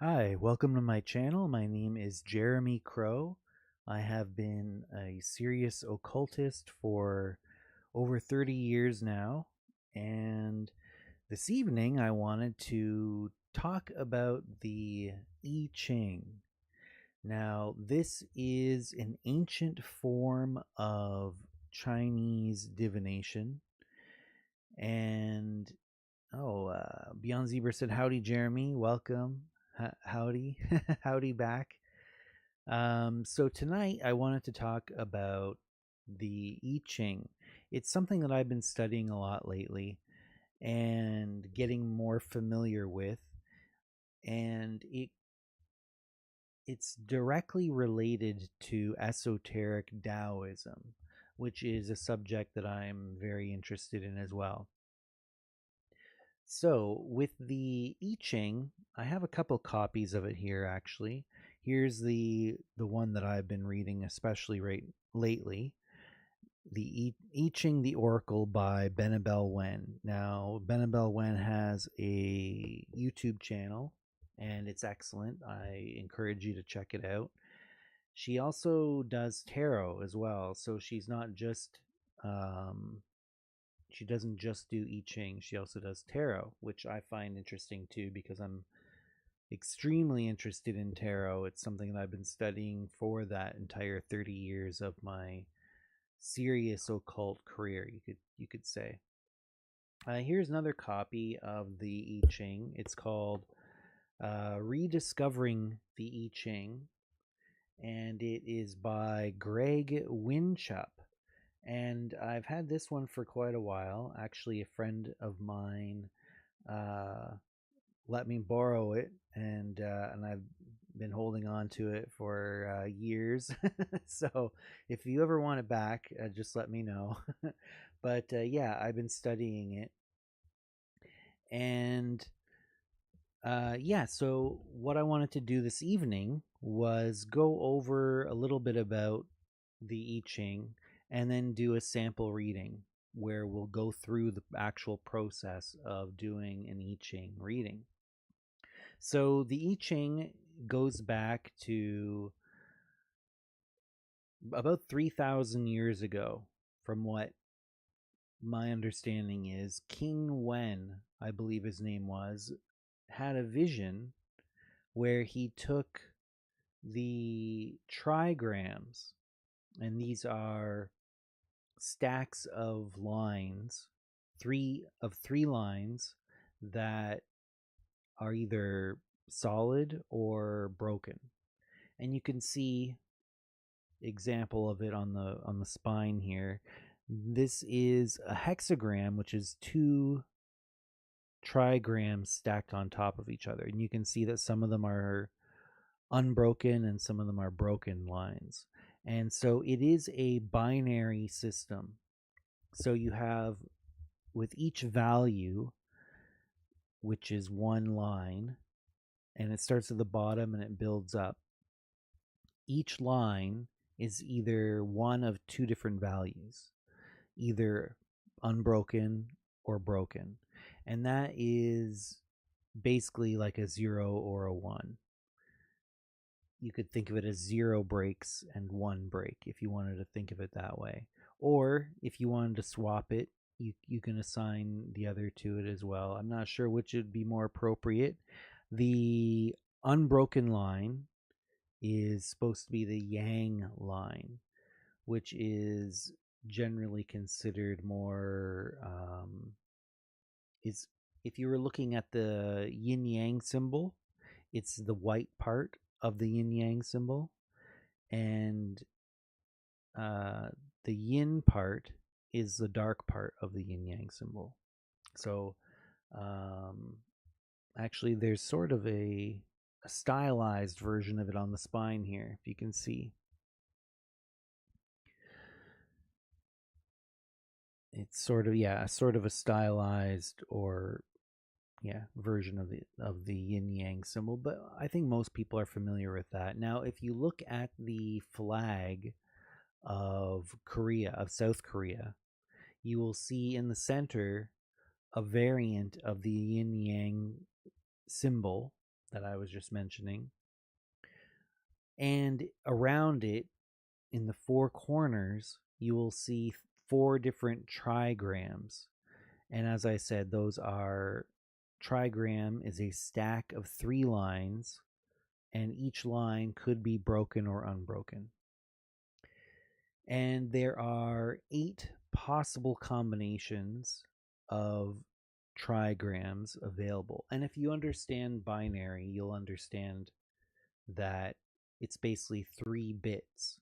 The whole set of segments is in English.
Hi, welcome to my channel. My name is Jeremy Crow. I have been a serious occultist for over 30 years now, and this evening I wanted to talk about the I Ching. Now, this is an ancient form of Chinese divination, and Beyond Zebra said, "Howdy, Jeremy. Welcome. Howdy, howdy back." So tonight I wanted to talk about the I Ching. It's something that I've been studying a lot lately and getting more familiar with, and it's directly related to esoteric Taoism, which is a subject that I'm very interested in as well. So with the I Ching, I have a couple copies of it here actually. Here's the one that I've been reading especially lately. The I Ching the Oracle by Benabel Wen. Now, Benabel Wen has a YouTube channel and it's excellent. I encourage you to check it out. She also does tarot as well, so she's not just she doesn't just do I Ching, she also does tarot, which I find interesting too because I'm extremely interested in tarot. It's something that I've been studying for that entire 30 years of my serious occult career, you could say. Here's another copy of the I Ching. It's called Rediscovering the I Ching, and it is by Greg Winchup. And I've had this one for quite a while. Actually, a friend of mine let me borrow it, and I've been holding on to it for years. So if you ever want it back, just let me know. But yeah, I've been studying it, and yeah. So what I wanted to do this evening was go over a little bit about the I Ching and then do a sample reading where we'll go through the actual process of doing an I Ching reading. So the I Ching goes back to about 3,000 years ago, from what my understanding is. King Wen, I believe his name was, had a vision where he took the trigrams, and these are stacks of lines, three lines that are either solid or broken, and you can see example of it on the spine here. This is a hexagram, which is two trigrams stacked on top of each other, and you can see that some of them are unbroken and some of them are broken lines. And so it is a binary system. So you have, with each value, which is one line, and it starts at the bottom and it builds up, each line is either one of two different values, either unbroken or broken. And that is basically like a 0 or a 1. You could think of it as 0 breaks and 1 break if you wanted to think of it that way. Or if you wanted to swap it, you can assign the other to it as well. I'm not sure which would be more appropriate. The unbroken line is supposed to be the yang line, which is generally considered more is if you were looking at the yin yang symbol, it's the white part of the yin yang symbol, and the yin part is the dark part of the yin yang symbol. So actually there's sort of a stylized version of it on the spine here, if you can see. It's sort of a stylized or version of the yin yang symbol, but I think most people are familiar with that. Now, if you look at the flag of South Korea, you will see in the center a variant of the yin yang symbol, that I was just mentioning. And around it, in the four corners, you will see 4 different trigrams. And as I said, those are, trigram is a stack of 3 lines, and each line could be broken or unbroken. And there are 8 possible combinations of trigrams available. And if you understand binary, you'll understand that it's basically 3 bits.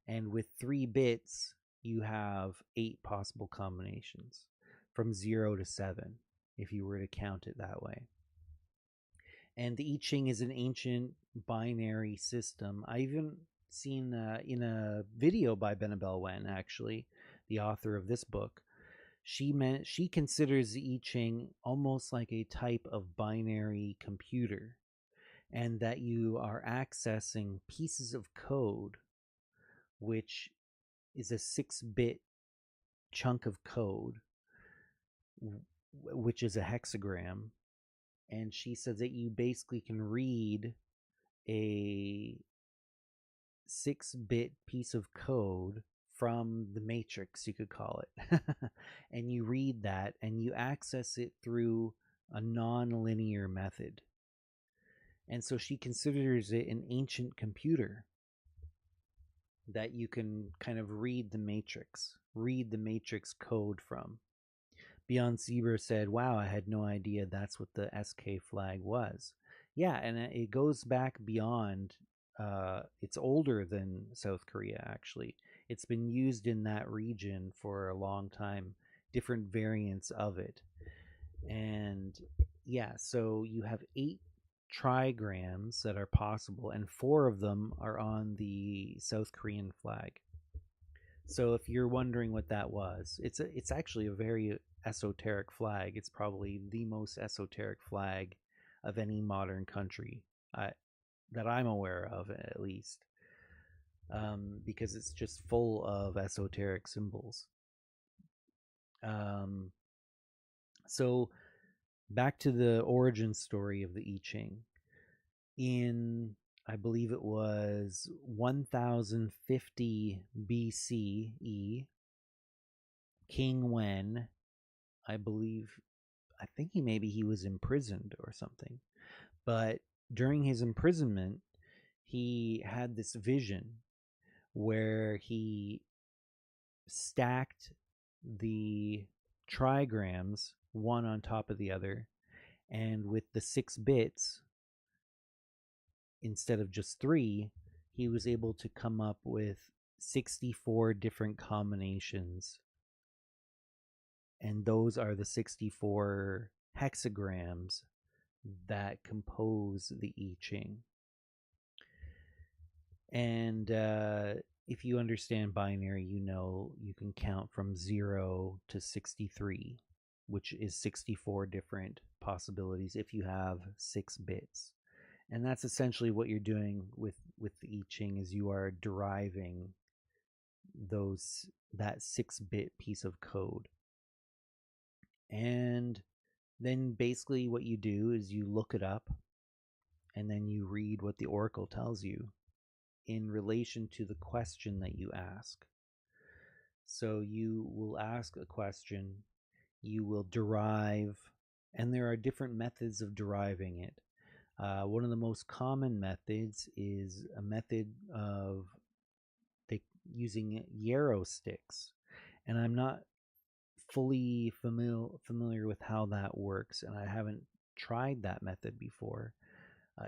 And with 3 bits, you have 8 possible combinations from 0 to 7, if you were to count it that way. And the I Ching is an ancient binary system. I even seen in a video by Benabel Wen, actually, the author of this book, she considers the I Ching almost like a type of binary computer, and that you are accessing pieces of code, which is a 6-bit chunk of code, which is a hexagram. And she says that you basically can read a 6-bit piece of code from the matrix, you could call it. And you read that and you access it through a non-linear method. And so she considers it an ancient computer that you can kind of read the matrix code from. Beyond Zebra said, wow, I had no idea that's what the SK flag was. Yeah, and it goes back beyond, it's older than South Korea, actually. It's been used in that region for a long time, different variants of it. And yeah, so you have 8 trigrams that are possible, and 4 of them are on the South Korean flag. So if you're wondering what that was, it's actually a very esoteric flag. It's probably the most esoteric flag of any modern country that I'm aware of, at least, because it's just full of esoteric symbols. So back to the origin story of the I Ching. In, I believe it was 1050 BCE, King Wen, I think he was imprisoned or something. But during his imprisonment, he had this vision where he stacked the trigrams one on top of the other, and with the 6 bits instead of just 3, he was able to come up with 64 different combinations, and those are the 64 hexagrams that compose the I Ching. And if you understand binary, you know you can count from 0 to 63, which is 64 different possibilities if you have 6 bits. And that's essentially what you're doing with the I Ching, is you are deriving that 6-bit piece of code. And then basically what you do is you look it up, and then you read what the oracle tells you in relation to the question that you ask. So you will ask a question, you will derive, and there are different methods of deriving it. One of the most common methods is a method of using yarrow sticks, and I'm not fully familiar with how that works, and I haven't tried that method before.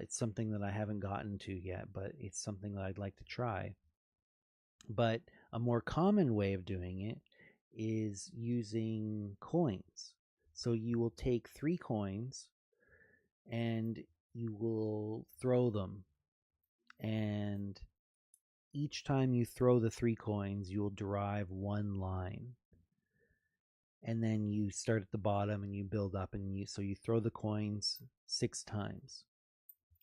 It's something that I haven't gotten to yet, but it's something that I'd like to try. But a more common way of doing it is using coins. So you will take 3 coins and you will throw them, and each time you throw the 3 coins, you will derive 1 line. And then you start at the bottom and you build up, and so you throw the coins 6 times,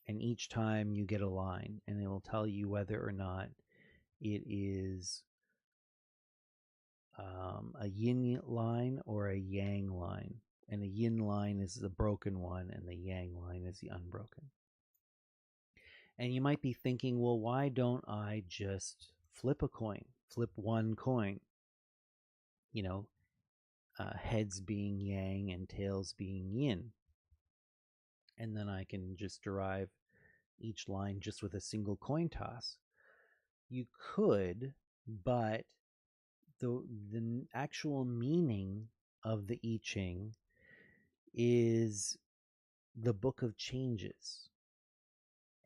and each time you get a line, and it will tell you whether or not it is a yin line or a yang line. And the yin line is the broken one, and the yang line is the unbroken. And you might be thinking, well, why don't I just flip a coin? Flip one coin, you know, heads being yang and tails being yin. And then I can just derive each line just with a single coin toss. You could, but the actual meaning of the I Ching is the book of changes.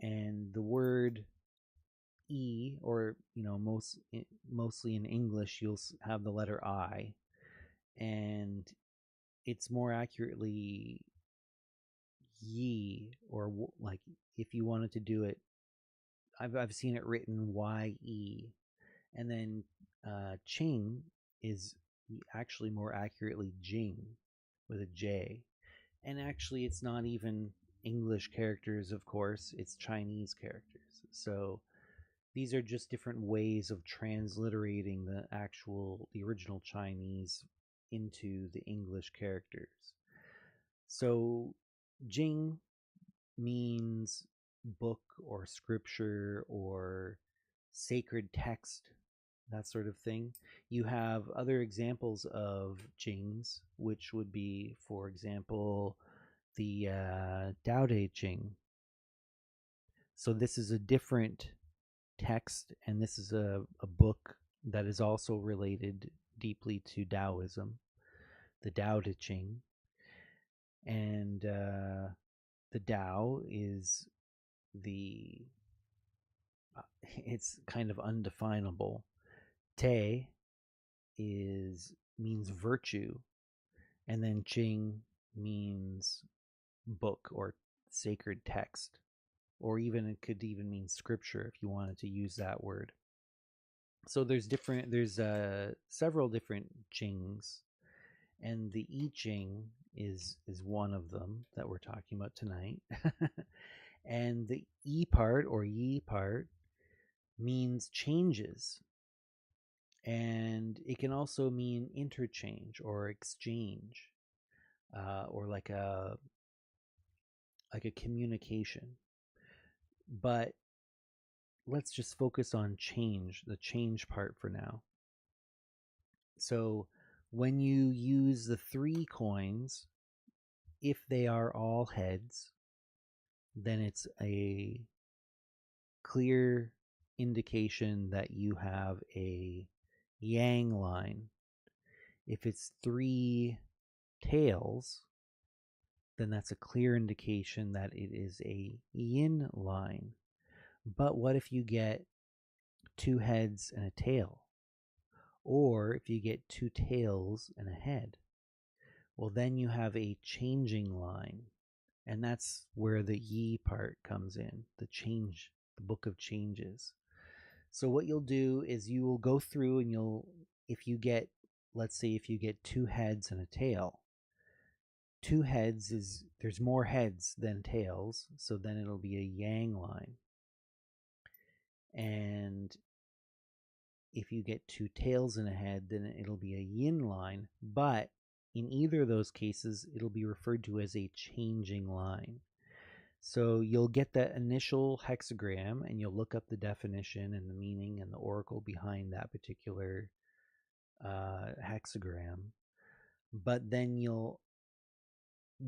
And the word E, or mostly in English, you'll have the letter I, and it's more accurately Yi, or like if you wanted to do it, I've seen it written YE, and then Ching is actually more accurately Jing with a J, and actually it's not even English characters, of course, it's Chinese characters. So these are just different ways of transliterating the original Chinese into the English characters. So Jing means book or scripture or sacred text, that sort of thing. You have other examples of Jings, which would be, for example, the Tao Te Ching. So this is a different text, and this is a book that is also related deeply to Taoism, the Tao Te Ching. And the Tao is it's kind of undefinable. Te means virtue, and then Ching means book or sacred text, or even it could even mean scripture if you wanted to use that word. So there's several different Chings, and the I Ching is one of them that we're talking about tonight. And the E part, or Yi part, means changes, and it can also mean interchange or exchange, or like a communication. But let's just focus on change, the change part for now. So when you use the 3 coins, if they are all heads, then it's a clear indication that you have a yang line. If it's 3 tails, then that's a clear indication that it is a yin line. But what if you get 2 heads and a tail? Or if you get 2 tails and a head? Well, then you have a changing line. And that's where the Yi part comes in, the book of changes. So what you'll do is you will go through and let's say if you get 2 heads and a tail, 2 heads there's more heads than tails, so then it'll be a yang line. And if you get 2 tails and a head, then it'll be a yin line, but in either of those cases, it'll be referred to as a changing line. So you'll get that initial hexagram, and you'll look up the definition and the meaning and the oracle behind that particular hexagram. But then you'll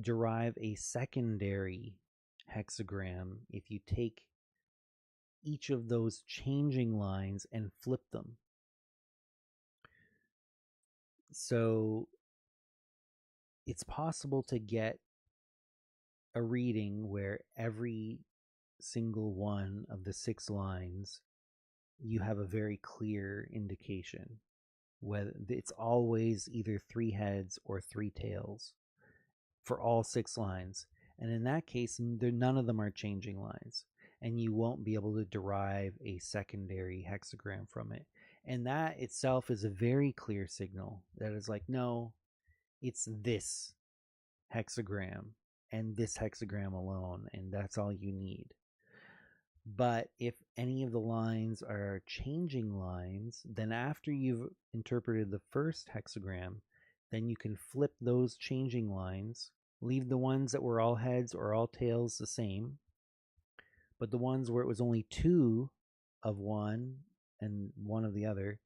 derive a secondary hexagram if you take each of those changing lines and flip them. So it's possible to get a reading where every single one of the 6 lines you have a very clear indication, whether it's always either 3 heads or 3 tails for all 6 lines. And in that case, none of them are changing lines, and you won't be able to derive a secondary hexagram from it. And that itself is a very clear signal that is like, no, it's this hexagram and this hexagram alone, and that's all you need. But if any of the lines are changing lines, then after you've interpreted the first hexagram, then you can flip those changing lines, leave the ones that were all heads or all tails the same, But the ones where it was only 2 of one and 1 of the other,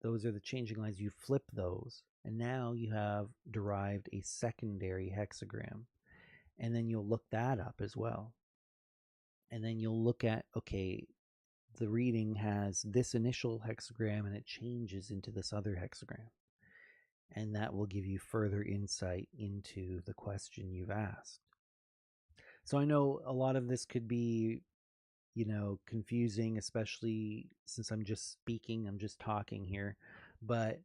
those are the changing lines. You flip those, and now you have derived a secondary hexagram. And then you'll look that up as well. And then you'll look at, okay, the reading has this initial hexagram and it changes into this other hexagram. And that will give you further insight into the question you've asked. So I know a lot of this could be, confusing, especially since I'm just speaking, I'm just talking here, but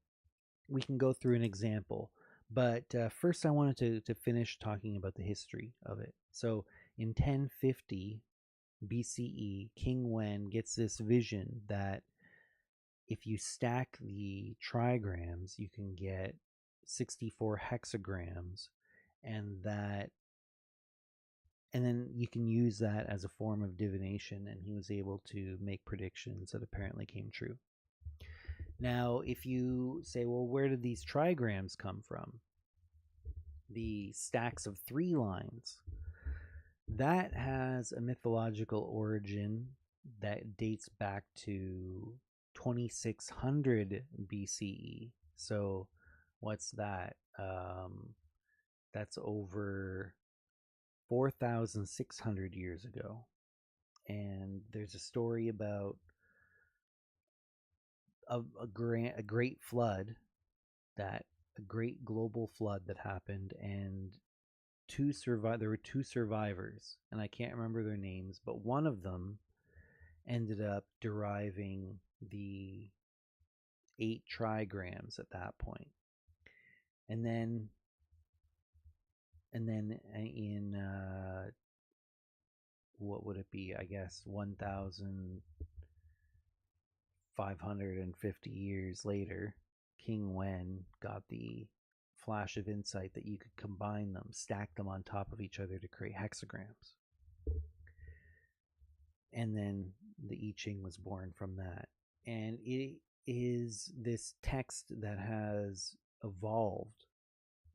we can go through an example. But first I wanted to finish talking about the history of it. So in 1050 BCE, King Wen gets this vision that if you stack the trigrams, you can get 64 hexagrams, and then you can use that as a form of divination, and he was able to make predictions that apparently came true. Now, if you say, well, where did these trigrams come from? The stacks of 3 lines. That has a mythological origin that dates back to 2600 BCE. So what's that? That's over 4,600 years ago. And there's a story about a great flood, a great global flood that happened, and there were 2 survivors, and I can't remember their names, but one of them ended up deriving the 8 trigrams at that point. And then in what would it be? I guess 1,550 years later, King Wen got the flash of insight that you could combine them, stack them on top of each other to create hexagrams. And then the I Ching was born from that. And it is this text that has evolved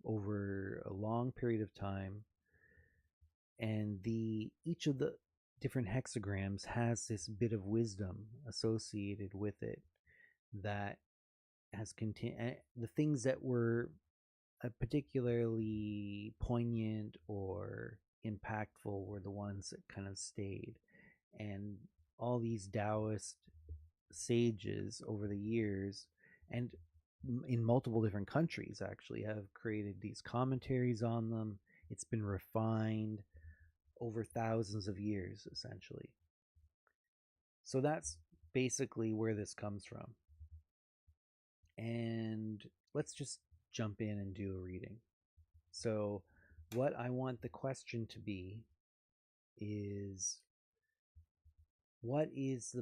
over a long period of time, and each of the different hexagrams has this bit of wisdom associated with it that has continued. The things that were particularly poignant or impactful were the ones that kind of stayed. And all these Taoist sages over the years, and in multiple different countries actually, have created these commentaries on them. It's been refined over thousands of years, essentially. So that's basically where this comes from. And let's just jump in and do a reading. So what I want the question to be is, what is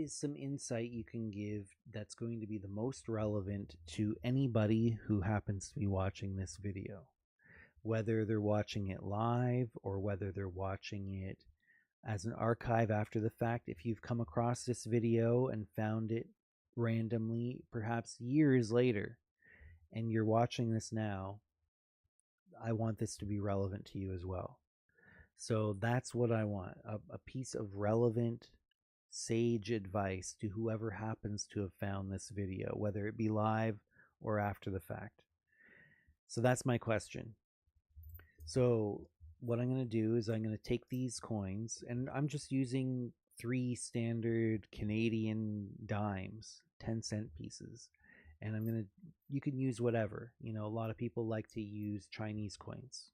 some insight you can give that's going to be the most relevant to anybody who happens to be watching this video, whether they're watching it live or whether they're watching it as an archive after the fact. If you've come across this video and found it randomly, perhaps years later, and you're watching this now, I want this to be relevant to you as well. So that's what I want, a piece of relevant sage advice to whoever happens to have found this video, whether it be live or after the fact. So that's my question. So what I'm going to do is I'm going to take these coins, and I'm just using 3 standard Canadian dimes, 10-cent pieces. And you can use whatever. A lot of people like to use Chinese coins,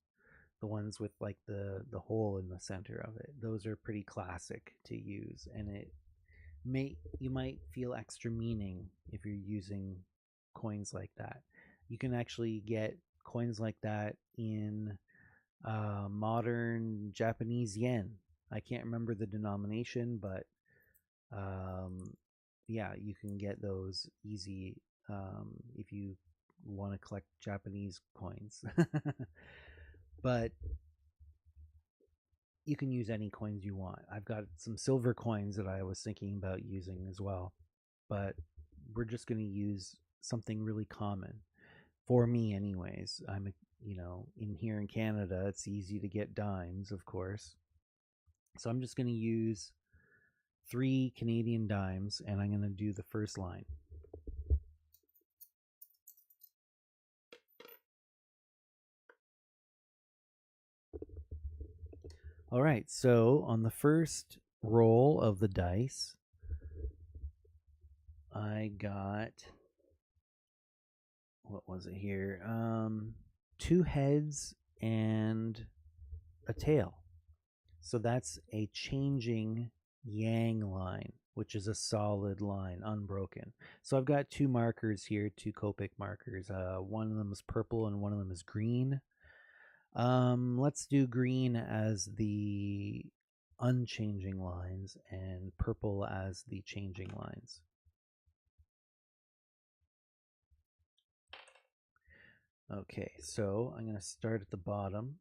the ones with like the hole in the center of it. Those are pretty classic to use, and you might feel extra meaning if you're using coins like that. You can actually get coins like that in modern Japanese yen. I can't remember the denomination, but yeah, you can get those easy if you want to collect Japanese coins. But you can use any coins you want. I've got some silver coins that I was thinking about using as well, but we're just going to use something really common for me anyways. I'm you know, in here in Canada, it's easy to get dimes, of course. So I'm just going to use 3 Canadian dimes, and I'm going to do the first line. All right, so on the first roll of the dice, I got, what was it here? 2 heads and a tail. So that's a changing yang line, which is a solid line, unbroken. So I've got 2 markers here, 2 Copic markers. One of them is purple and one of them is green. Let's do green as the unchanging lines and purple as the changing lines. Okay, so I'm going to start at the bottom.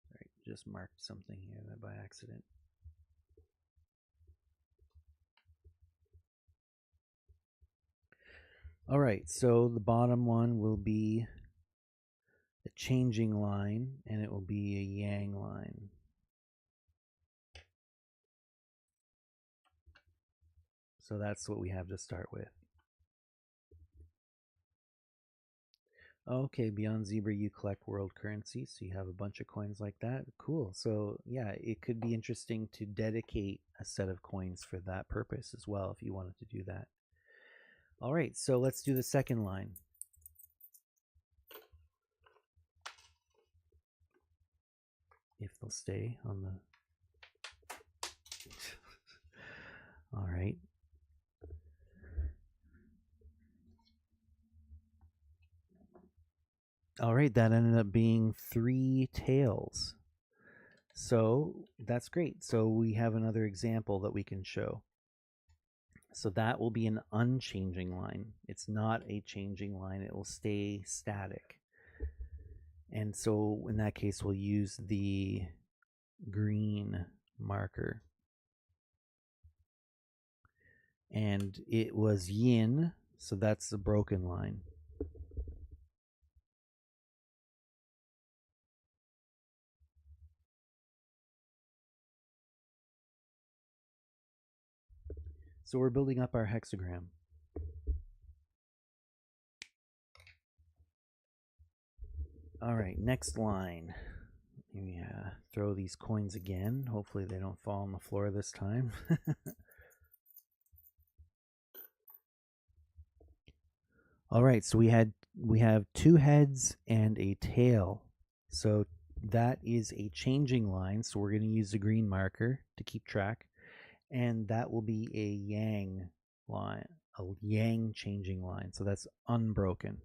All right, just marked something here by accident. All right, so the bottom one will be a changing line, and it will be a yang line. So that's what we have to start with. Okay, beyond Zebra, you collect world currency, so you have a bunch of coins like that. Cool. So yeah, it could be interesting to dedicate a set of coins for that purpose as well, if you wanted to do that. All right, so let's do the second line. If they'll stay on the... All right. All right, that ended up being 3 tails. So that's great. So we have another example that we can show. So that will be an unchanging line. It's not a changing line. It will stay static. And so in that case, we'll use the green marker. And it was yin, so that's the broken line. So we're building up our hexagram. All right, next line. Let me throw these coins again. Hopefully they don't fall on the floor this time. All right, so we have 2 heads and a tail. So that is a changing line. So we're going to use the green marker to keep track. And that will be a yang line, a yang changing line. So that's unbroken.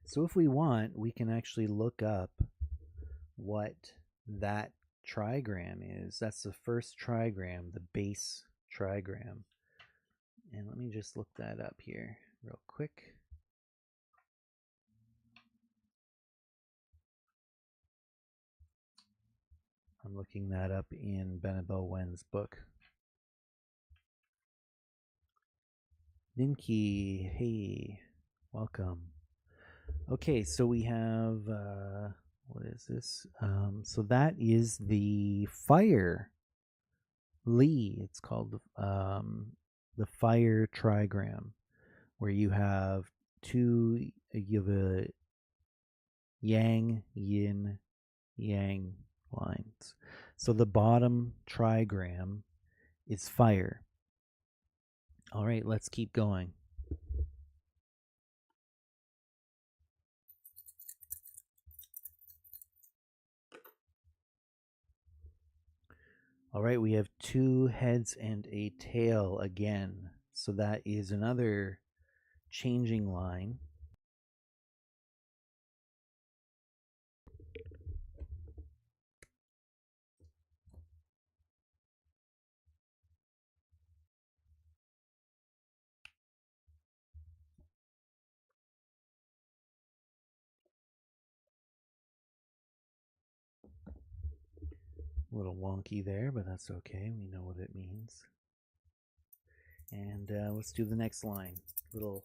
So if we want, we can actually look up what that trigram is. That's the first trigram, the base trigram. And let me just look that up here real quick. I'm looking that up in Benabel Wen's book. Nimki, hey, welcome. Okay, so we have, what is this? So that is the fire Lee. It's called the fire trigram, where you have 2, you have a yang, yin, yang lines. So the bottom trigram is fire. All right, let's keep going. All right, we have 2 heads and a tail again. So that is another changing line. A little wonky there, but that's okay. We know what it means. And let's do the next line. Little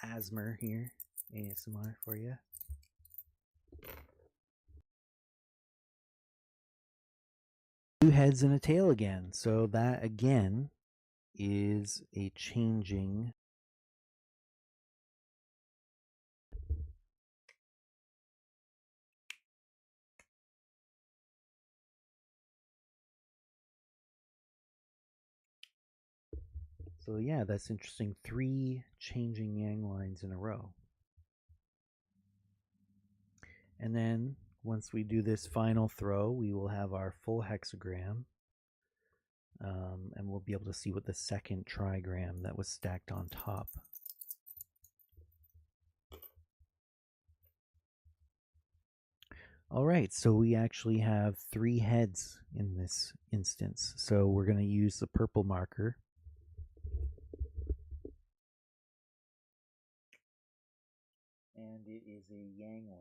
ASMR here, ASMR for you. Two heads and a tail again. So that again is a changing. So yeah, that's interesting. 3 changing yang lines in a row. And then once we do this final throw, we will have our full hexagram. And we'll be able to see what the second trigram that was stacked on top. All right, so we actually have 3 heads in this instance. So we're going to use the purple marker. And it is a yang line.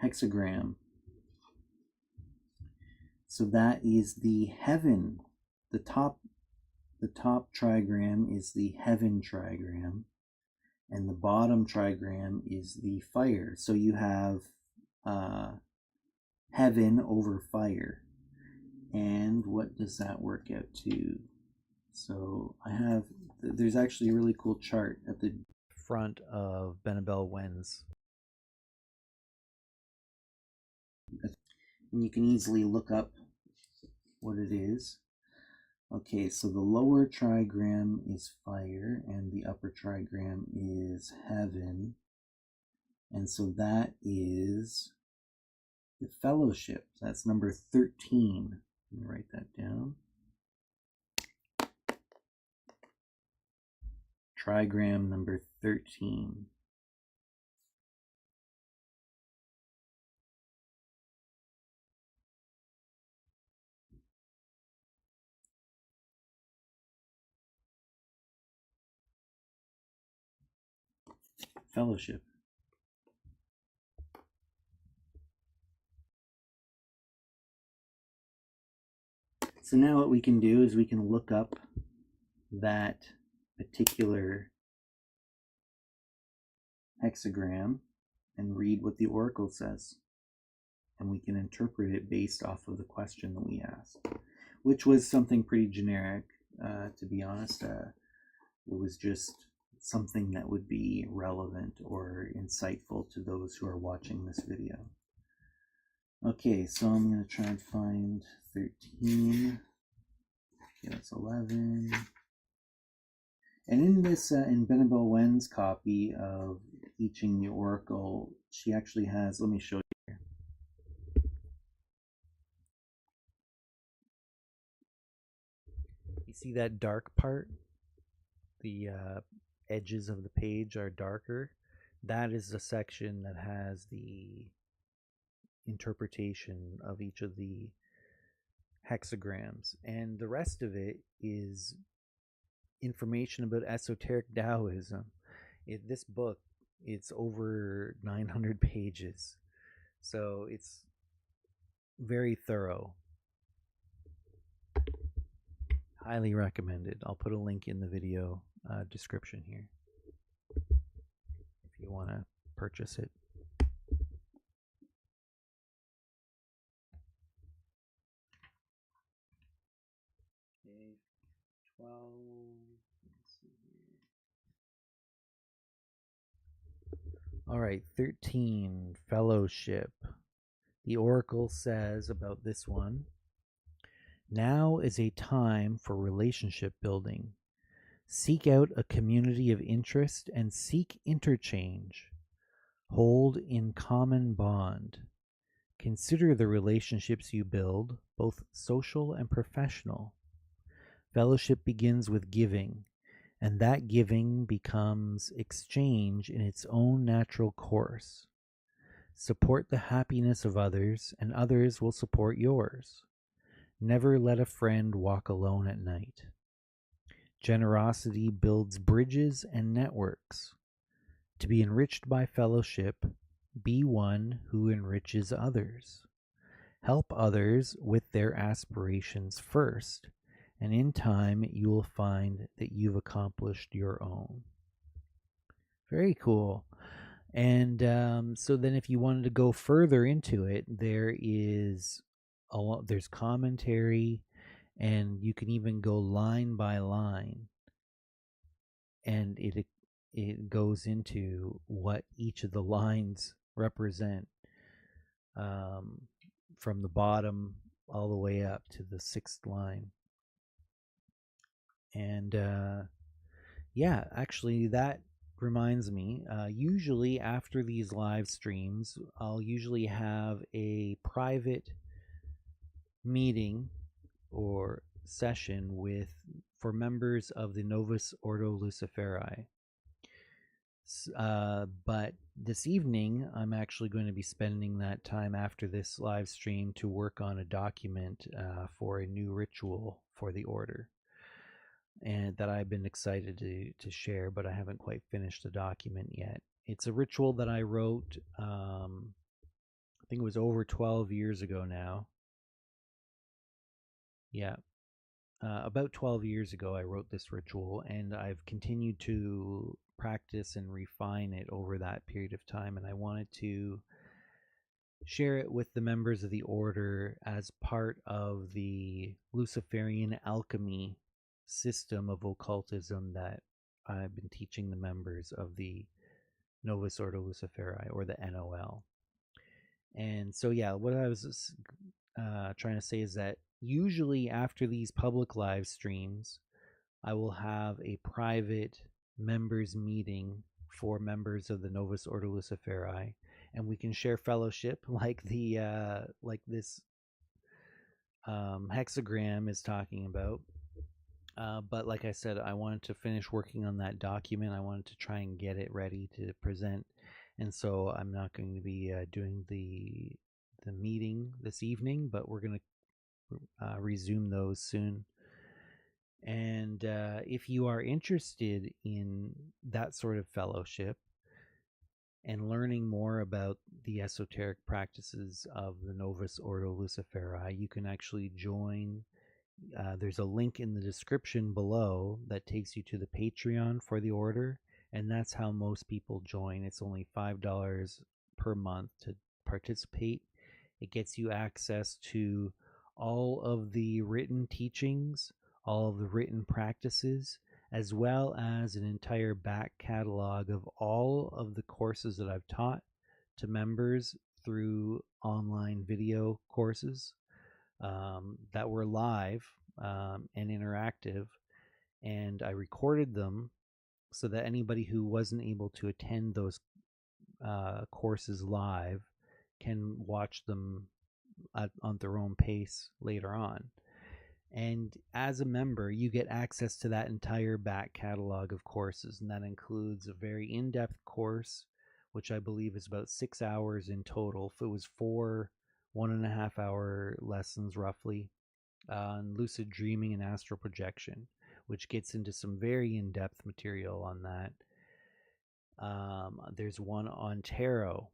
Hexagram. So that is the heaven. The top trigram is the heaven trigram, and the bottom trigram is the fire. So you have heaven over fire. And what does that work out to? So there's actually a really cool chart at the front of Benabel Wen's. And you can easily look up what it is. Okay, so the lower trigram is fire and the upper trigram is heaven. And so that is the fellowship. That's number 13. Let me write that down. Trigram number 13. Fellowship. So now what we can do is we can look up that particular hexagram and read what the oracle says. And we can interpret it based off of the question that we asked, which was something pretty generic, to be honest. It was just something that would be relevant or insightful to those who are watching this video. Okay, so I'm going to try and find 13. Okay, that's 11. And in this, in Benabel Wen's copy of I Ching the Oracle, she actually has, let me show you here. You see that dark part? The edges of the page are darker. That is the section that has the interpretation of each of the hexagrams, and the rest of it is information about esoteric Taoism. This book, it's over 900 pages, so it's very thorough. Highly recommended. I'll put a link in the video description here if you want to purchase it. Okay, 12. Let's see here. All right, 13, fellowship. The oracle says about this one, now is a time for relationship building. Seek out a community of interest and seek interchange. Hold in common bond. Consider the relationships you build, both social and professional. Fellowship begins with giving, and that giving becomes exchange in its own natural course. Support the happiness of others, and others will support yours. Never let a friend walk alone at night. Generosity builds bridges and networks. To be enriched by fellowship, be one who enriches others. Help others with their aspirations first, and in time you will find that you've accomplished your own. Very cool. And so then if you wanted to go further into it, there's commentary, and you can even go line by line, and it goes into what each of the lines represent, from the bottom all the way up to the sixth line. And yeah, actually that reminds me, usually after these live streams, I'll usually have a private meeting or session for members of the Novus Ordo Luciferi. But this evening, I'm actually going to be spending that time after this live stream to work on a document for a new ritual for the order, and that I've been excited to share, but I haven't quite finished the document yet. It's a ritual that I wrote, I think it was over 12 years ago now. Yeah, about 12 years ago I wrote this ritual, and I've continued to practice and refine it over that period of time, and I wanted to share it with the members of the order as part of the Luciferian alchemy system of occultism that I've been teaching the members of the Novus Ordo Luciferi, or the NOL. And so, yeah, what I was trying to say is that usually after these public live streams, I will have a private members meeting for members of the Novus Ordo Luciferi, and we can share fellowship like this hexagram is talking about. But like I said, I wanted to finish working on that document. I wanted to try and get it ready to present, and so I'm not going to be doing the meeting this evening, but we're going to resume those soon. And if you are interested in that sort of fellowship and learning more about the esoteric practices of the Novus Ordo Luciferi, you can actually join. There's a link in the description below that takes you to the Patreon for the order, and that's how most people join. It's only $5 per month to participate. It gets you access to all of the written teachings, all of the written practices, as well as an entire back catalog of all of the courses that I've taught to members through online video courses that were live and interactive, and I recorded them so that anybody who wasn't able to attend those courses live can watch them on their own pace later on. And as a member, you get access to that entire back catalog of courses, and that includes a very in-depth course, which I believe is about 6 hours in total. If it was 4 1.5 hour lessons roughly on lucid dreaming and astral projection, which gets into some very in-depth material on that. There's one on tarot.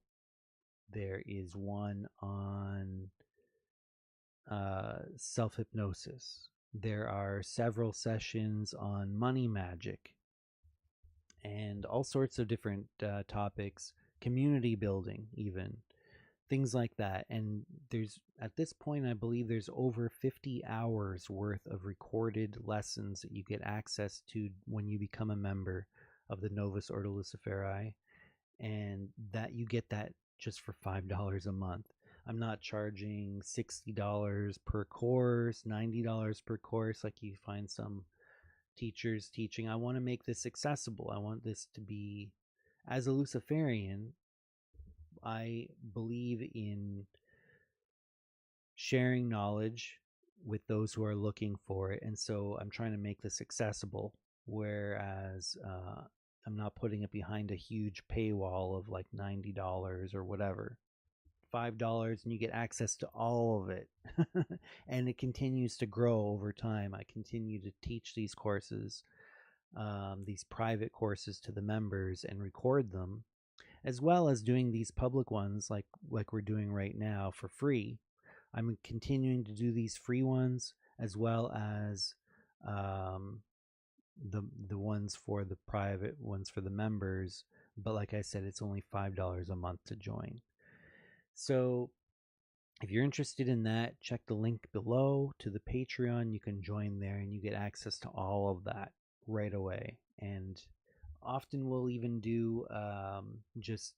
There is one on self-hypnosis. There are several sessions on money magic and all sorts of different topics, community building even, things like that. And there's, at this point, I believe there's over 50 hours worth of recorded lessons that you get access to when you become a member of the Novus Ordo Luciferi, and that you get that just for $5 a month. I'm not charging $60 per course, $90 per course like you find some teachers teaching. I want to make this accessible. I want this to be, as a Luciferian, I believe in sharing knowledge with those who are looking for it, and so I'm trying to make this accessible, whereas I'm not putting it behind a huge paywall of like $90 or whatever. $5 and you get access to all of it. And it continues to grow over time. I continue to teach these courses, these private courses to the members, and record them, as well as doing these public ones like we're doing right now for free. I'm continuing to do these free ones, as well as the ones for the private ones for the members. But like I said, it's only $5 a month to join. So if you're interested in that, check the link below to the Patreon. You can join there and you get access to all of that right away. And often we'll even do just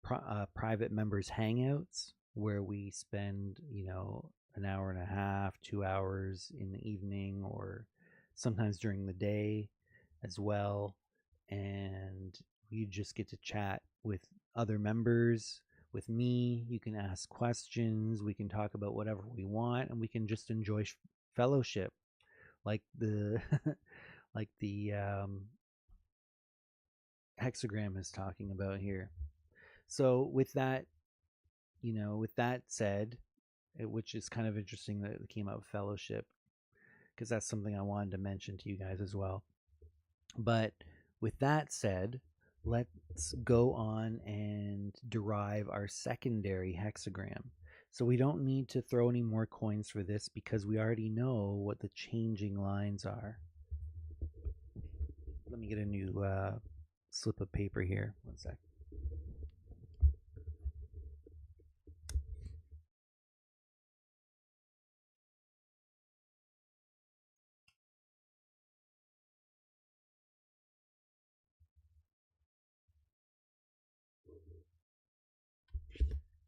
private members hangouts where we spend, an hour and a half, 2 hours in the evening, or sometimes during the day as well. And you just get to chat with other members, with me. You can ask questions. We can talk about whatever we want, and we can just enjoy fellowship, like the like the hexagram is talking about here. So with that, with that said, which is kind of interesting that it came out of fellowship, because that's something I wanted to mention to you guys as well. But with that said, let's go on and derive our secondary hexagram. So we don't need to throw any more coins for this, because we already know what the changing lines are. Let me get a new slip of paper here. One sec.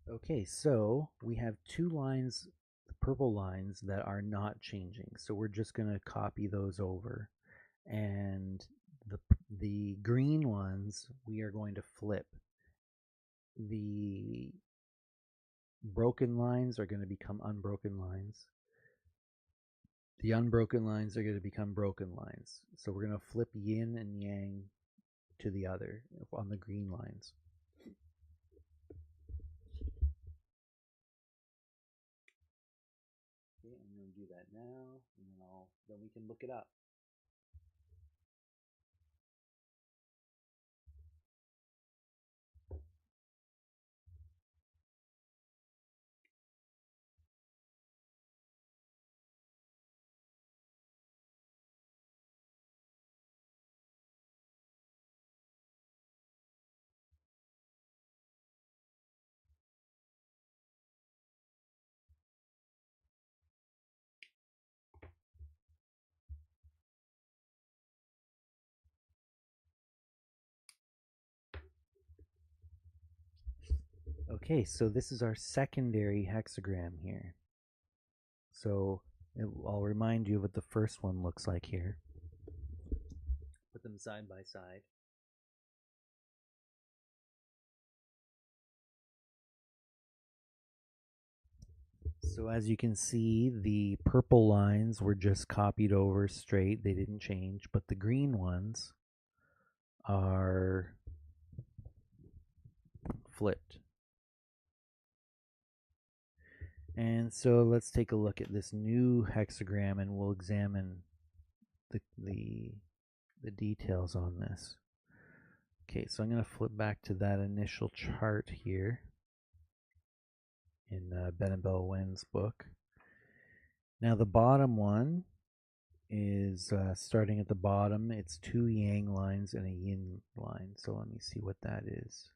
Okay, so we have two lines, the purple lines, that are not changing. So we're just going to copy those over. And the green ones, we are going to flip. The broken lines are going to become unbroken lines. The unbroken lines are going to become broken lines. So we're going to flip yin and yang to the other on the green lines. Okay, I'm going to do that now, and then we can look it up. Okay, so this is our secondary hexagram here. So I'll remind you of what the first one looks like here. Put them side by side. So as you can see, the purple lines were just copied over straight. They didn't change, but the green ones are flipped. And so let's take a look at this new hexagram, and we'll examine the details on this. Okay, so I'm going to flip back to that initial chart here in Ben and Bell Wen's book. Now the bottom one is starting at the bottom. It's two yang lines and a yin line. So let me see what that is.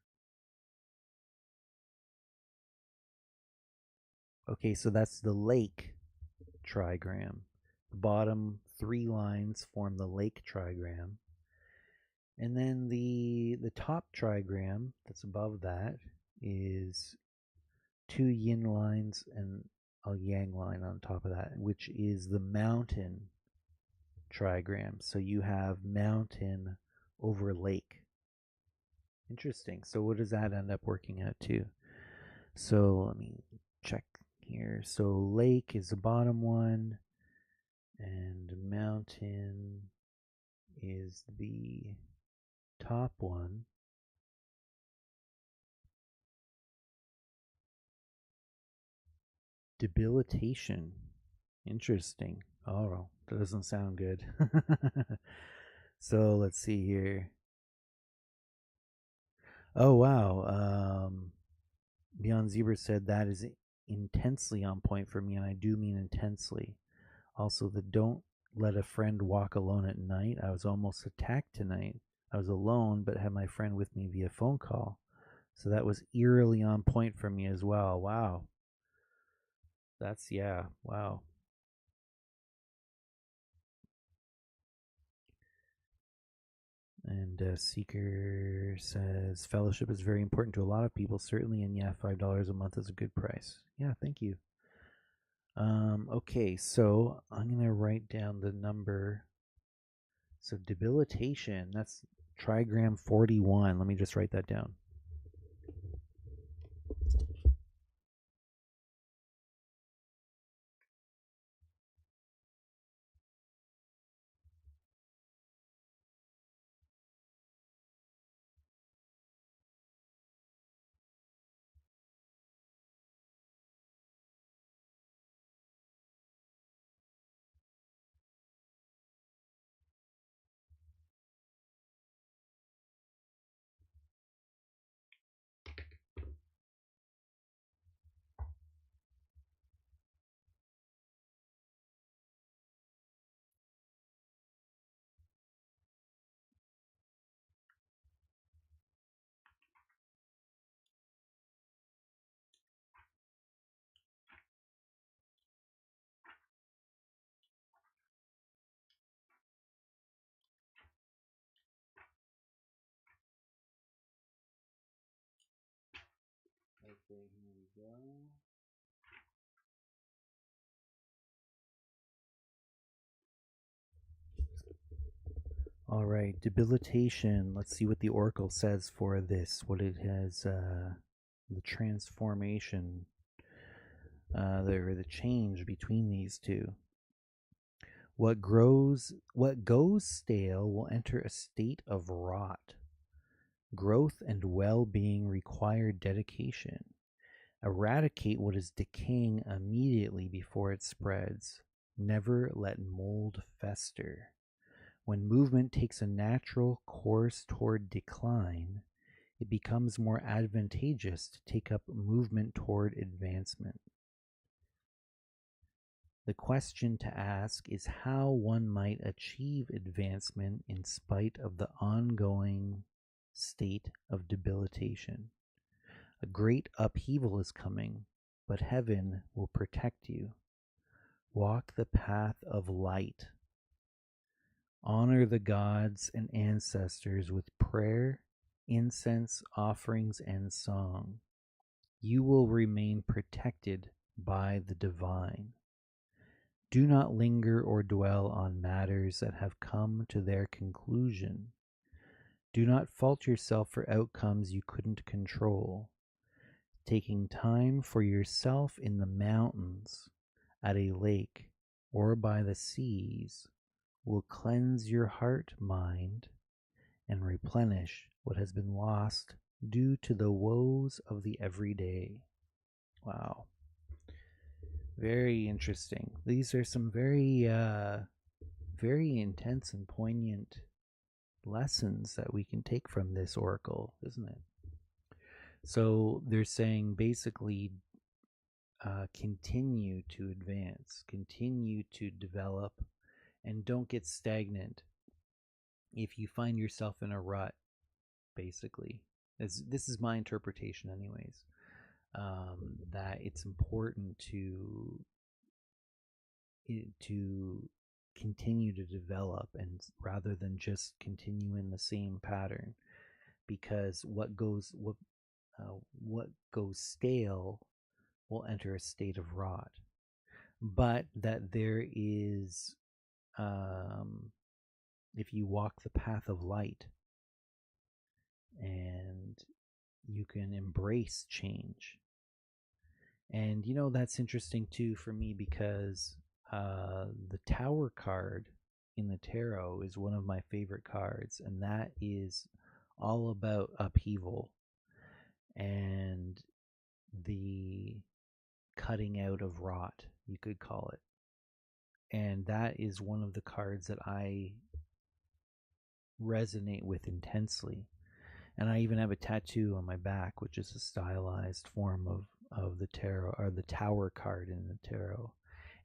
Okay, so that's the lake trigram. The bottom three lines form the lake trigram. And then the top trigram that's above that is two yin lines and a yang line on top of that, which is the mountain trigram. So you have mountain over lake. Interesting. So what does that end up working out to? So let me check here. So lake is the bottom one, and mountain is the top one. Debilitation. Interesting. Oh, that doesn't sound good. So let's see here. Oh wow. Beyond Zebra said that is intensely on point for me, and I do mean intensely. Also, the don't let a friend walk alone at night. I was almost attacked tonight. I was alone, but had my friend with me via phone call. So that was eerily on point for me as well. Wow. That's, yeah, wow. And Seeker says, fellowship is very important to a lot of people, certainly, and yeah, $5 a month is a good price. Yeah, thank you. Okay, so I'm going to write down the number. So debilitation, that's trigram 41. Let me just write that down. Okay, here we go. All right, debilitation. Let's see what the oracle says for this. What it has, the transformation, the change between these two. What goes stale will enter a state of rot. Growth and well-being require dedication. Eradicate what is decaying immediately before it spreads. Never let mold fester. When movement takes a natural course toward decline, it becomes more advantageous to take up movement toward advancement. The question to ask is how one might achieve advancement in spite of the ongoing state of debilitation. A great upheaval is coming, but heaven will protect you. Walk the path of light. Honor the gods and ancestors with prayer, incense, offerings, and song. You will remain protected by the divine. Do not linger or dwell on matters that have come to their conclusion. Do not fault yourself for outcomes you couldn't control. Taking time for yourself in the mountains, at a lake, or by the seas will cleanse your heart, mind, and replenish what has been lost due to the woes of the everyday. Wow. Very interesting. These are some very, very intense and poignant lessons that we can take from this oracle, isn't it? So they're saying basically continue to advance, continue to develop, and don't get stagnant. If you find yourself in a rut, basically, this is my interpretation, anyways, that it's important to continue to develop, and rather than just continue in the same pattern, because what goes stale will enter a state of rot. But that there is, if you walk the path of light and you can embrace change. And that's interesting too for me, because the Tower card in the tarot is one of my favorite cards, and that is all about upheaval and the cutting out of rot, you could call it. And that is one of the cards that I resonate with intensely. And I even have a tattoo on my back, which is a stylized form of the tarot, or the tower card in the tarot.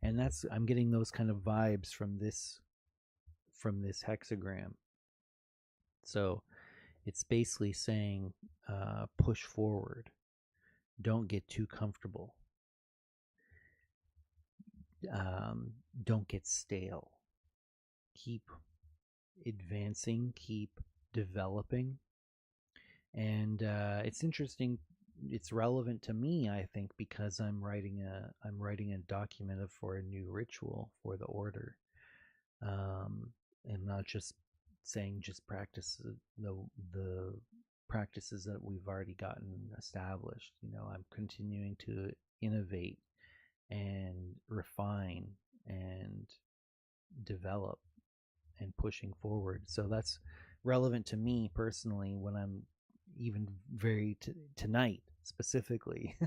And that's, I'm getting those kind of vibes from this hexagram. So it's basically saying, push forward, don't get too comfortable, don't get stale, keep advancing, keep developing. And it's interesting, it's relevant to me, I think, because I'm writing a document for a new ritual for the order. And not just saying just practice the practices that we've already gotten established. I'm continuing to innovate and refine and develop and pushing forward. So that's relevant to me personally when I'm even tonight specifically.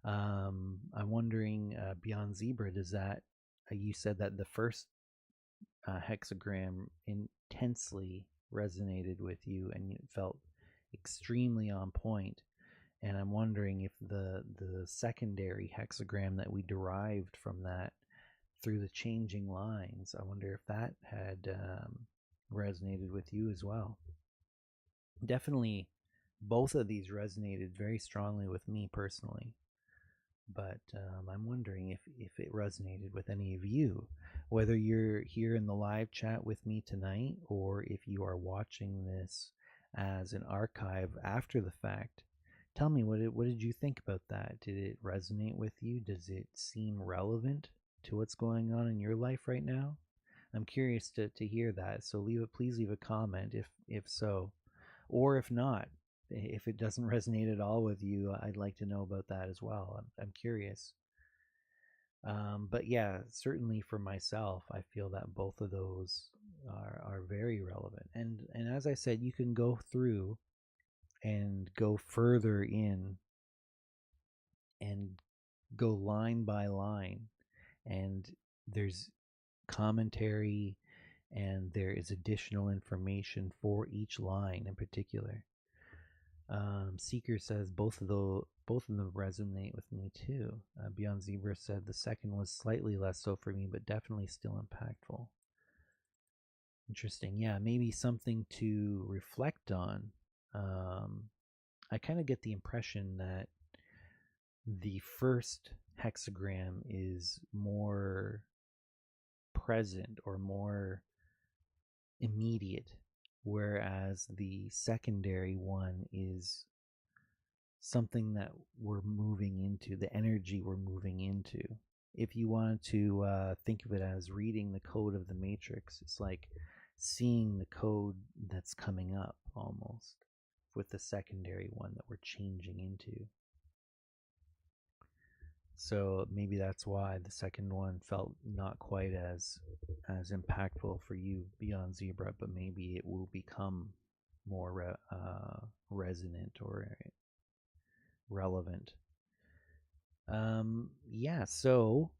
I'm wondering, Beyond Zebra, does that, you said that the first hexagram intensely resonated with you and it felt extremely on point. And I'm wondering if the secondary hexagram that we derived from that through the changing lines, I wonder if that had resonated with you as well. Definitely both of these resonated very strongly with me personally. But I'm wondering if it resonated with any of you, whether you're here in the live chat with me tonight or if you are watching this as an archive after the fact. Tell me, what did you think about that? Did it resonate with you? Does it seem relevant to what's going on in your life right now? I'm curious to hear that. So please leave a comment if so, or if not. If it doesn't resonate at all with you, I'd like to know about that as well. I'm curious. But yeah, certainly for myself, I feel that both of those are very relevant. And as I said, you can go through and go further in and go line by line, and there's commentary and there is additional information for each line in particular. Seeker says both of them resonate with me too. Beyond Zebra said the second was slightly less so for me, but definitely still impactful. Interesting. Yeah, maybe something to reflect on. I kind of get the impression that the first hexagram is more present or more immediate, whereas the secondary one is something that we're moving into, the energy we're moving into. If you want to think of it as reading the code of the matrix, it's like seeing the code that's coming up almost with the secondary one that we're changing into. So maybe that's why the second one felt not quite as impactful for you, Beyond Zebra, but maybe it will become more resonant or relevant. Yeah, so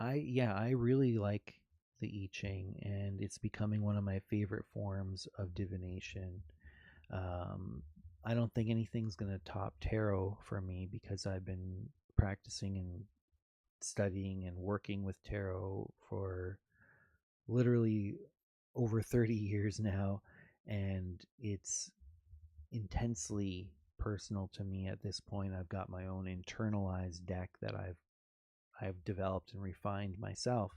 I really like the I Ching, and it's becoming one of my favorite forms of divination. I don't think anything's going to top tarot for me because I've been practicing and studying and working with tarot for literally over 30 years now, and it's intensely personal to me at this point. I've got my own internalized deck that I've developed and refined myself,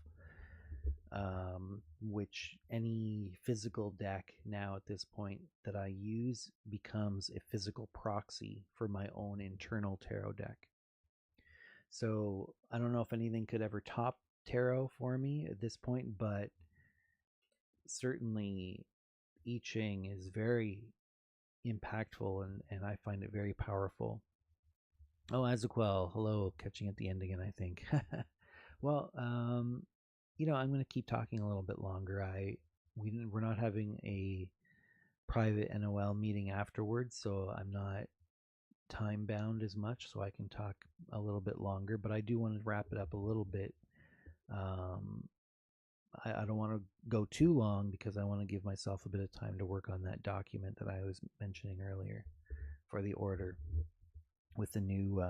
which any physical deck now at this point that I use becomes a physical proxy for my own internal tarot deck. So I don't know if anything could ever top tarot for me at this point, but certainly I Ching is very impactful, and I find it very powerful. Oh, Azaquel, hello, catching at the end again, I think. Well, I'm going to keep talking a little bit longer. We're not having a private NOL meeting afterwards, so I'm not time bound as much, so I can talk a little bit longer, but I do want to wrap it up a little bit. I don't want to go too long because I want to give myself a bit of time to work on that document that I was mentioning earlier for the order with a new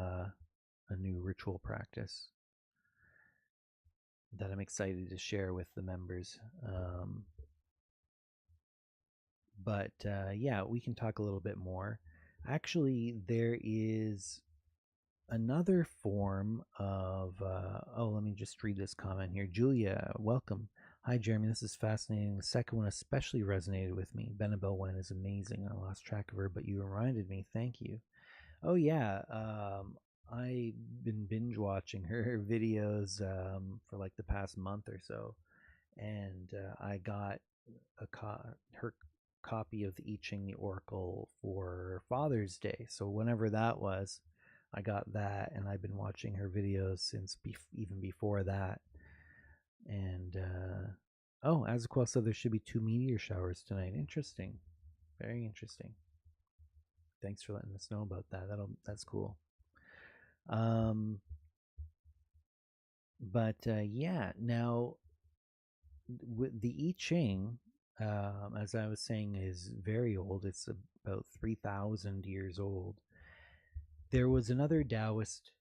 ritual practice that I'm excited to share with the members. But yeah, we can talk a little bit more. Actually, there is another form of let me just read this comment here. Julia, welcome. Hi Jeremy, this is fascinating. The second one especially resonated with me. Benabel Wen is amazing. I lost track of her, but you reminded me. Thank you. Oh yeah, I've been binge watching her videos for like the past month or so, and I got her copy of the I Ching, the Oracle, for Father's Day. So whenever that was, I got that, and I've been watching her videos since even before that. And as well, so there should be 2 meteor showers tonight. Interesting, very interesting. Thanks for letting us know about that. That's cool. But yeah, now with the I Ching, as I was saying, is very old. It's about 3,000 years old. There was another Taoist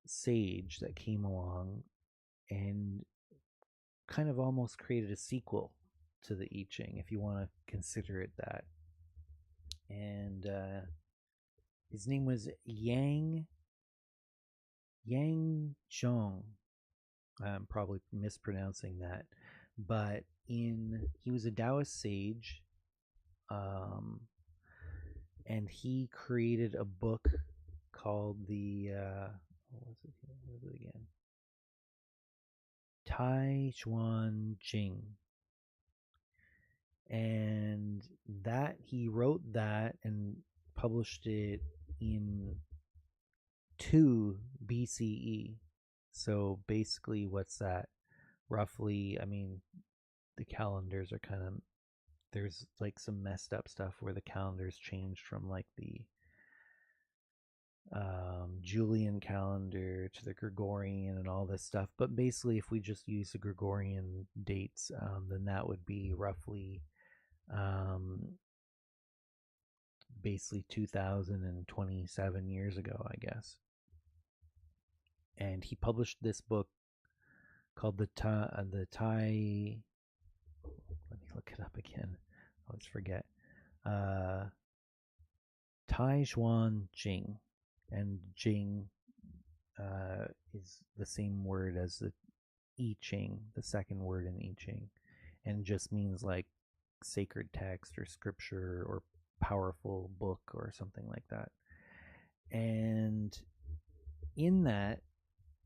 sage that came along and kind of almost created a sequel to the I Ching, if you want to consider it that. And his name was Yang Zhong. I'm probably mispronouncing that, but he was a Taoist sage, and he created a book called the what was it again? Tai Chuan Jing. And that he wrote that and published it in 2 BCE. So basically, what's that? Roughly, I mean, the calendars are kind of, there's like some messed up stuff where the calendars changed from like the Julian calendar to the Gregorian and all this stuff. But basically, if we just use the Gregorian dates, then that would be roughly basically 2027 years ago, I guess. And he published this book called the Tai. Let me look it up again. I always forget. Tai Chuan Jing, and Jing is the same word as the I Ching, the second word in I Ching, and just means like sacred text or scripture or powerful book or something like that. And in that,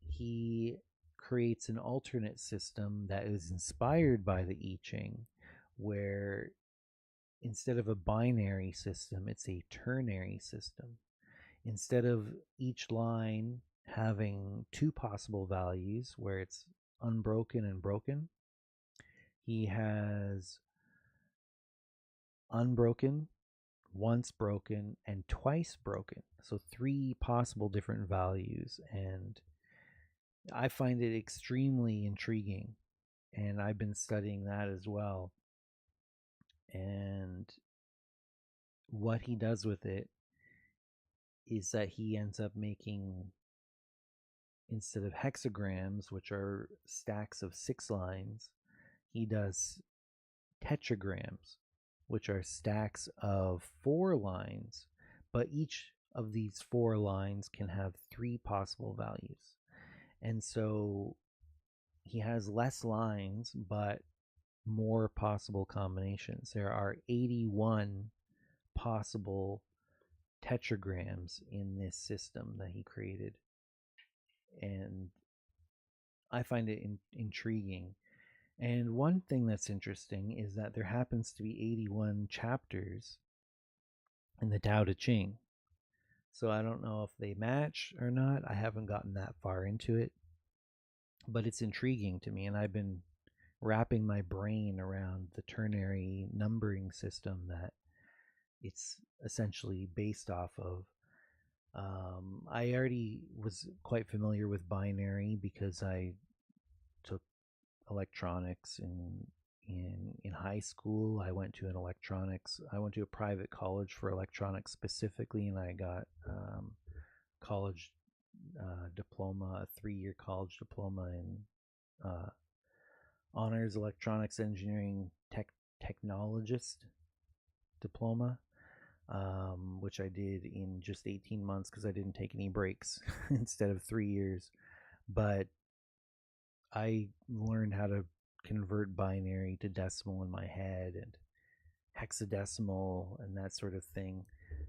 he creates an alternate system that is inspired by the I Ching, where instead of a binary system, it's a ternary system. Instead of each line having 2 possible values where it's unbroken and broken, he has unbroken, once broken, and twice broken. So 3 possible different values. And I find it extremely intriguing. And I've been studying that as well. And what he does with it is that he ends up making, instead of hexagrams, which are stacks of 6 lines, he does tetragrams, which are stacks of 4 lines, but each of these 4 lines can have 3 possible values. And so he has less lines, but more possible combinations. There are 81 possible tetragrams in this system that he created. And I find it intriguing. And one thing that's interesting is that there happens to be 81 chapters in the Tao Te Ching. So I don't know if they match or not. I haven't gotten that far into it. But it's intriguing to me, and I've been wrapping my brain around the ternary numbering system that it's essentially based off of. I already was quite familiar with binary because I took electronics in high school. I went to a private college for electronics specifically, and I got college diploma, a 3-year college diploma in uh, honors electronics engineering technologist diploma, which I did in just 18 months because I didn't take any breaks instead of 3 years. But I learned how to convert binary to decimal in my head and hexadecimal and that sort of thing.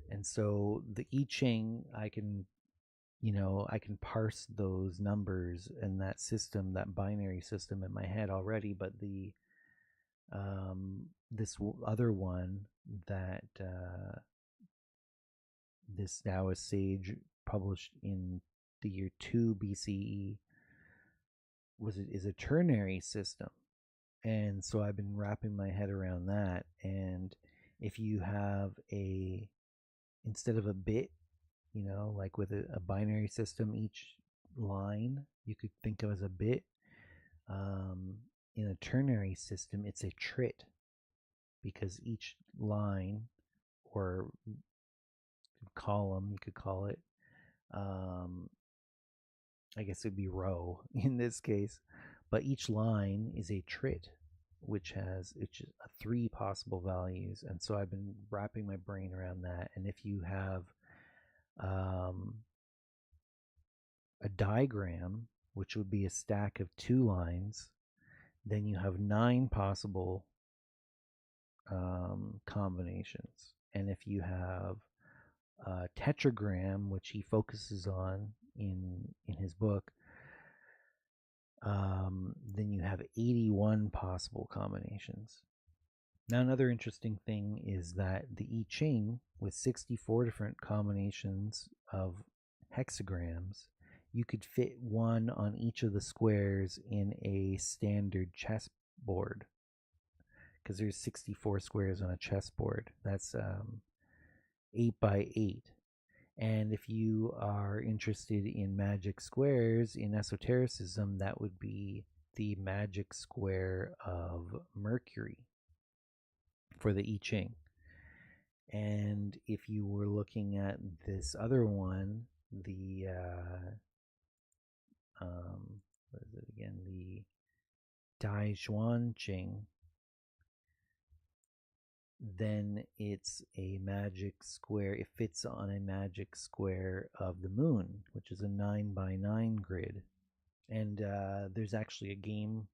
And so the I Ching, I can parse those numbers and that system, that binary system in my head already. But this other one that this Taoist sage published in the year 2 BCE is a ternary system. And so I've been wrapping my head around that. And if you have instead of a bit, like with a binary system, each line you could think of as a bit. In a ternary system, it's a trit, because each line or column, you could call it, I guess it would be row in this case, but each line is a trit, which has a 3 possible values. And so I've been wrapping my brain around that. And if you have a diagram, which would be a stack of 2 lines, then you have 9 possible combinations. And if you have a tetragram, which he focuses on in his book, then you have 81 possible combinations. Now, another interesting thing is that the I Ching, with 64 different combinations of hexagrams, you could fit one on each of the squares in a standard chessboard, because there's 64 squares on a chessboard. That's 8 by 8. And if you are interested in magic squares in esotericism, that would be the magic square of Mercury for the I Ching. And if you were looking at this other one, the what is it again? The Dai Zhuan Ching, then it's a magic square. It fits on a magic square of the moon, which is a 9 by 9 grid. And there's actually a game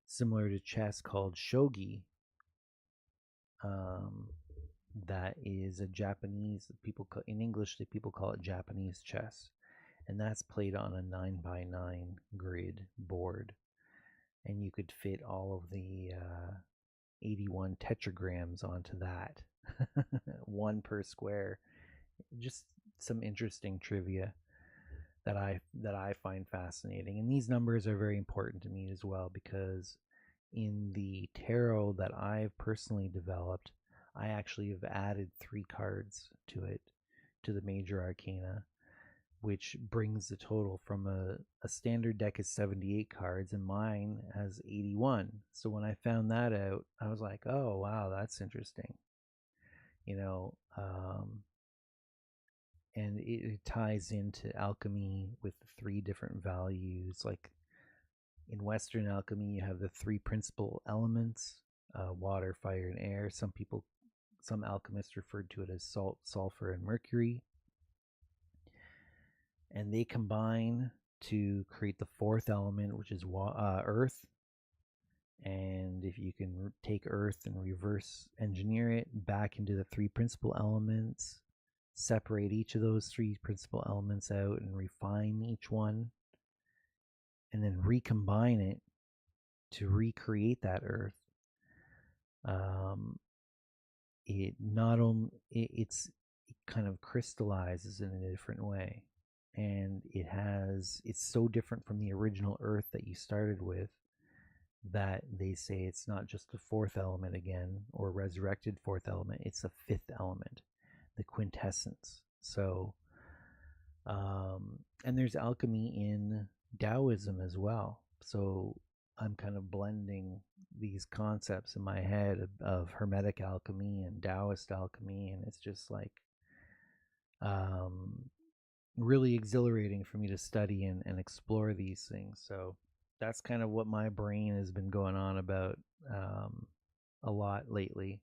similar to chess called shogi, that is a Japanese, in English people call it Japanese chess, and that's played on a 9 by 9 grid board. And you could fit all of the 81 tetragrams onto that, one per square. Just some interesting trivia that I find fascinating. And these numbers are very important to me as well, because in the tarot that I've personally developed, I actually have added 3 cards to it, to the major arcana, which brings the total from a standard deck is 78 cards, and mine has 81. So when I found that out, I was like, oh, wow, that's interesting. And it ties into alchemy with the 3 different values. Like in Western alchemy, you have the 3 principal elements, water, fire, and air. Some alchemists referred to it as salt, sulfur, and mercury. And they combine to create the 4th element, which is earth. And if you can take earth and reverse engineer it back into the 3 principal elements, separate each of those 3 principal elements out and refine each one, and then recombine it to recreate that earth, it not only it kind of crystallizes in a different way, and it's so different from the original earth that you started with, that they say it's not just the 4th element again, or resurrected 4th element, it's the 5th element, the quintessence. So And there's alchemy in Taoism as well. So I'm kind of blending these concepts in my head of Hermetic alchemy and Taoist alchemy, and it's just like um, really exhilarating for me to study and explore these things. So that's kind of what my brain has been going on about a lot lately.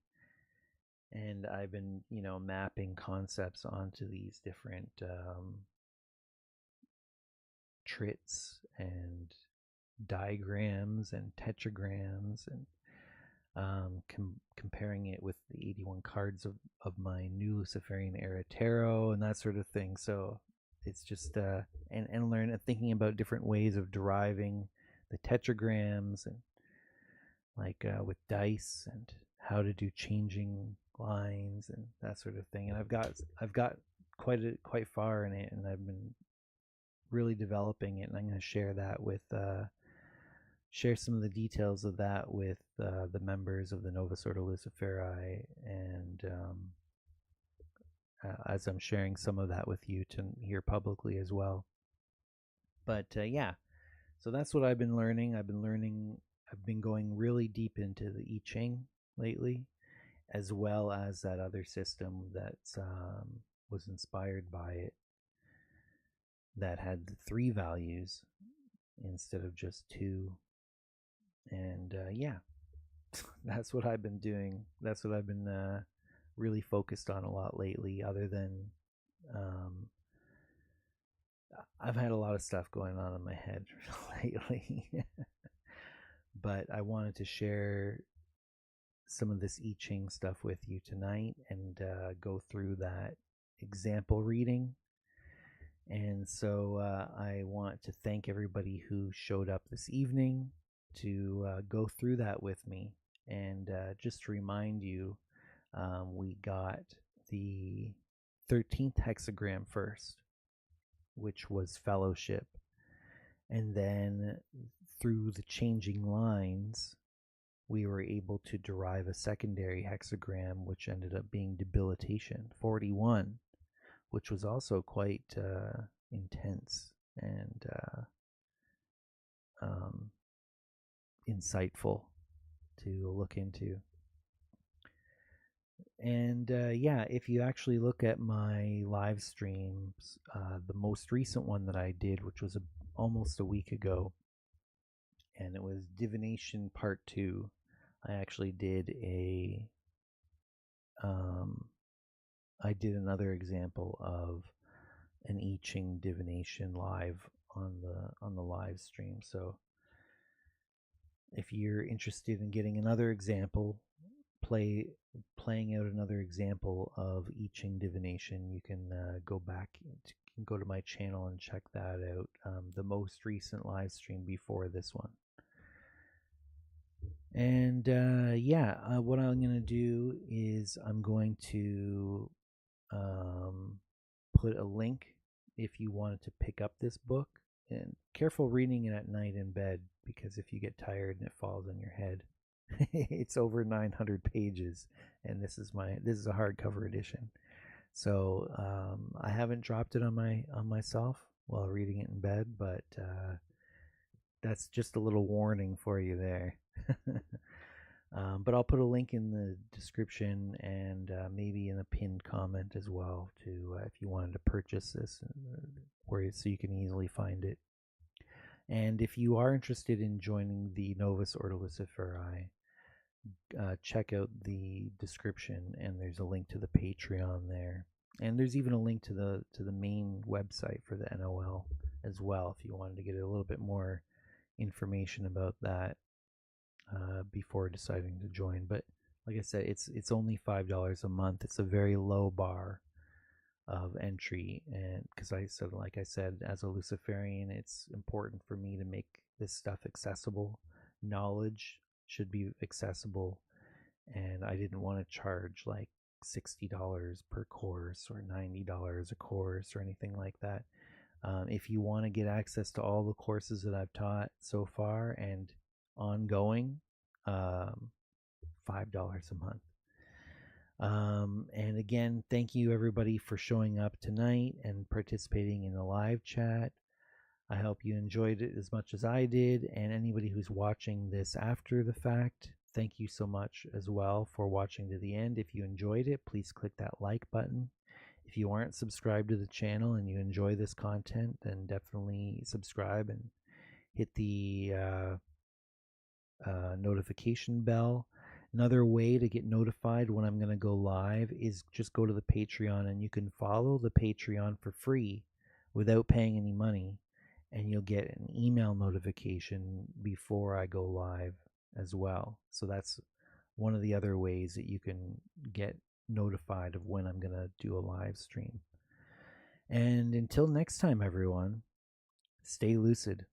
And I've been, mapping concepts onto these different trits and diagrams and tetragrams and comparing it with the 81 cards of my new Luciferian era tarot and that sort of thing. So it's just and thinking about different ways of deriving the tetragrams and like with dice and how to do changing lines and that sort of thing. And I've got quite far in it, and I've been really developing it, and I'm going to share some of the details of that with the members of the Novus Ordo Luciferi, and as I'm sharing some of that with you to hear publicly as well. But yeah, so that's what I've been learning. I've been going really deep into the I Ching lately, as well as that other system that was inspired by it, that had 3 values instead of just 2. And yeah, that's what I've been doing. That's what I've been really focused on a lot lately, other than I've had a lot of stuff going on in my head lately. But I wanted to share some of this I Ching stuff with you tonight and go through that example reading. And so I want to thank everybody who showed up this evening to go through that with me. And just to remind you, we got the 13th hexagram first, which was fellowship. And then through the changing lines, we were able to derive a secondary hexagram, which ended up being debilitation, 41, which was also quite intense and insightful to look into. And yeah, if you actually look at my live streams, the most recent one that I did, which was almost a week ago, and it was Divination Part 2, I actually did I did another example of an I Ching divination live on the live stream. So if you're interested in getting another example, playing out another example of I Ching divination, you can go to my channel and check that out. The most recent live stream before this one. And yeah, what I'm going to do is I'm going to put a link if you wanted to pick up this book. And careful reading it at night in bed, because if you get tired and it falls on your head, it's over 900 pages, and this is a hardcover edition. So I haven't dropped it on myself while reading it in bed, but that's just a little warning for you there. But I'll put a link in the description and maybe in a pinned comment as well to if you wanted to purchase this, so you can easily find it. And if you are interested in joining the Novus Ordo Luciferi, check out the description, and there's a link to the Patreon there, and there's even a link to the main website for the NOL as well, if you wanted to get a little bit more information about that before deciding to join. But like I said, it's only $5 a month. It's a very low bar of entry, and because like I said, as a Luciferian, it's important for me to make this stuff accessible. Knowledge should be accessible, and I didn't want to charge like $60 per course or $90 a course or anything like that. If you want to get access to all the courses that I've taught so far and ongoing, $5 a month. And again, thank you everybody for showing up tonight and participating in the live chat. I hope you enjoyed it as much as I did, and anybody who's watching this after the fact, thank you so much as well for watching to the end. If you enjoyed it, please click that like button. If you aren't subscribed to the channel and you enjoy this content, then definitely subscribe and hit the notification bell. Another way to get notified when I'm going to go live is just go to the Patreon, and you can follow the Patreon for free without paying any money, and you'll get an email notification before I go live as well. So that's one of the other ways that you can get notified of when I'm going to do a live stream. And until next time, everyone, stay lucid.